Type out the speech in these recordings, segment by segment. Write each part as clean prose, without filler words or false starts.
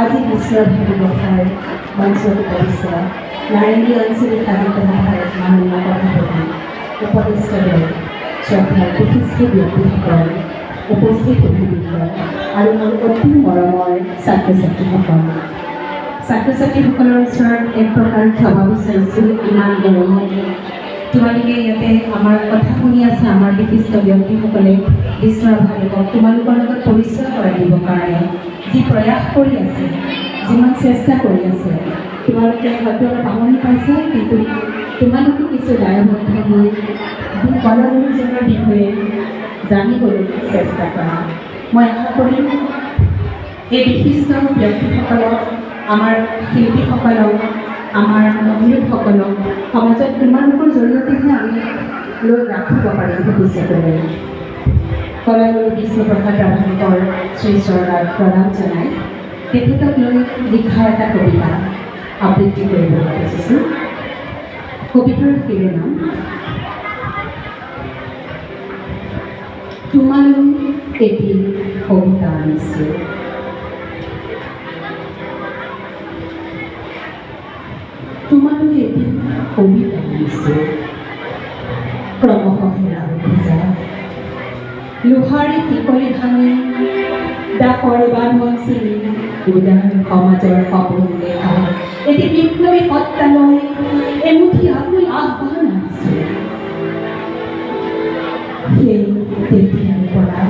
আজি বিশ্বভাৰতী দিৱসৰ মঞ্চত উপবিষ্ট নাৰেঙ্গী আঞ্চলিক সাহিত্য সভাৰ মাননীয় সভাপতি উপদেষ্টাদ্বয় শ্ৰদ্ধাৰ বিশিষ্ট ব্যক্তিসকল উপস্থিত অতিথিবৃন্দ আৰু মোৰ অতি মৰমৰ ছাত্ৰ ছাত্ৰীসকলৰ ওচৰত এক প্ৰকাৰ ক্ষমা বিচাৰিছোঁ। ইমান গৰমত তোমালোকে ইয়াতে আমাৰ কথা শুনি আছে, আমাৰ বিশিষ্ট ব্যক্তিসকলে বিশ্বভাৰতীক তোমালোকৰ লগত পৰিচয় কৰাই দিবৰ কাৰণে যি প্ৰয়াস কৰি আছে, যিমান চেষ্টা কৰি আছে, তোমালোকে হয়তো পাহৰি পাইছা, কিন্তু তোমালোকে কিছু দায়বদ্ধ হৈ কলাগুৰুজনৰ বিষয়ে জানিবলৈ চেষ্টা কৰা। মই আশা কৰিম এই বিশিষ্ট ব্যক্তিসকলক, আমাৰ শিল্পীসকলক, আমাৰ মহিলাসকলক সমাজত তোমালোকৰ জৰিয়তেহে আমি লৈ ৰাখিব পাৰিম ভৱিষ্যতলৈ। কলাগুৰু বিষ্ণুপ্ৰসাদ ৰাভাংকৰ শ্ৰী চৰণত প্ৰণাম জনাই তেখেতক লৈ লিখা এটা কবিতা আবৃত্তি কৰিবলৈ খুজিছোঁ। কবিতাৰ শিৰোনাম তোমালৈ এটি কবিতা আনিছোঁ। তোমালৈ এটি কবিতা আনিছোঁ, ক্ৰমশ হেৰা খোজা লোহাৰী শিকলি ভাঙি ডাকৰ বান্ধন চিনি উদাৰ সমাজৰ সপোন দেখা এটি বিপ্লৱী সত্তালৈ এমুঠি আকুল আহ্বান আহিছে। সেই তেতিয়াৰ পৰা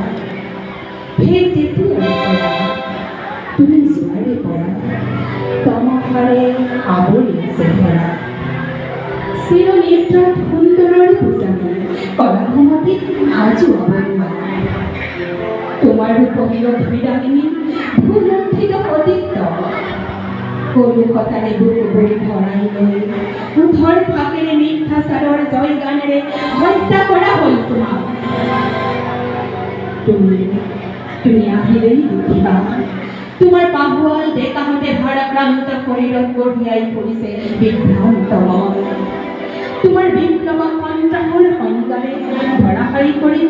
তুমি যোৱাৰে পৰা তমসাৰে আৱৰি আছে ধৰা চিৰনিদ্ৰাত সুন্দৰৰ পূজাৰী কলাভূমিত সাজু অৱনোৱা তোমাৰ ৰূপহীন হৃদয়িনী ভূলুণ্ঠিত অতীত কলুকতাৰে বুক বৰি ভৰাই লৈ উঠৰ ফাকেৰে মিঠা চাৰৰ জয় গানেৰে হত্যা কৰা হ'ল তোমাক। তুমি আহিলেই দেখিবা তোমাৰ পাহুৱাল ডেকাহঁতে ভাৰাক্ৰান্ত শৰীৰত কঢ়িয়াই পৰিছে বিভ্ৰান্ত মন। তোমাৰ বিপ্লৱ সন্ত্ৰাসৰ সংগাৰে ধৰাশায়ী কৰি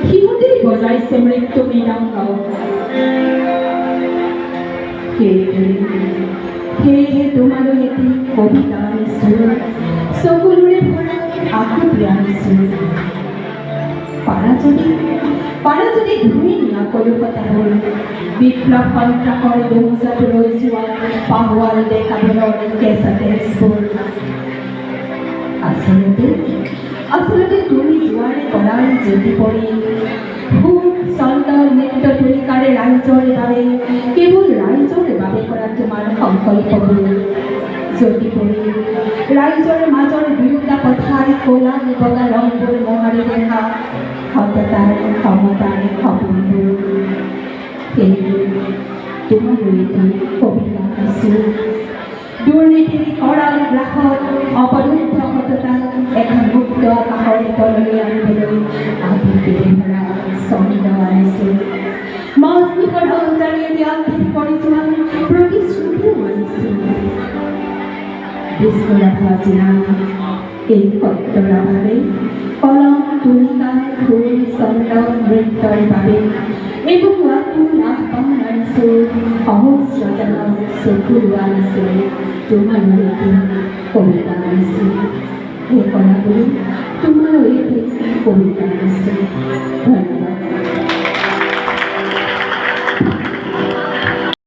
সিহঁতেই বজাইছে মৃত্যু মৃদংগ। সেয়েহে তোমালৈ এটি কবিতা আনিছোঁ, চকুলোৰে ভৰা আকুতি আনিছোঁ। পাৰা যদি ধুই নিয়া কলুকতাবোৰ বিপ্লৱ সন্ত্ৰাসৰ দোমোজাত ৰৈ যোৱা পাহুৱাল ডেকাবোৰৰ কেঁচা তেজবোৰ। আচলতে তুমি যোৱাৰে পৰাই জ্যোতি পৰি খুব চন্দন নৃত্য তুলিকাৰে ৰাইজৰ বাবে, কেৱল ৰাইজৰ বাবে কৰা তোমাৰ সংকল্পবোৰ জ্যোতি পৰি ৰাইজৰ মাজৰ দুয়োটা পথাৰ ক'লা বগা ৰংবোৰ মোহাৰি দেখা সততাৰ সমতাৰ সপোনবোৰ। সেয়ে তোমালৈ কবিতা আনিছোঁ, দুৰ্নীতিৰ কৰাল গ্ৰাসত অৱৰুদ্ধ সততা এখন মুক্ত আকাশৰ তললৈ আনিবলৈ আবৃত্তিৰে ভৰা ছন্দ আনিছোঁ। মাজনিশৰ অঞ্জাৰীয়ে আবৃত্তি কৰি যোৱা প্ৰতিশ্ৰুতিও আনিছোঁ। বিষ্ণুৰাভা জিলা এই সত্যৰাভাৱে কলম তুলিকা ফুল ছন্দ নৃত্যৰ বাবে এবং আকুল আহ্বান আনিছোঁ। সহস্ৰজনক চকুলো আনিছোঁ, তোমালৈ এটি কবিতা আনিছোঁ। সেই কলাগুৰু তোমালৈ এটি কবিতা আনিছোঁ। ধন্যবাদ।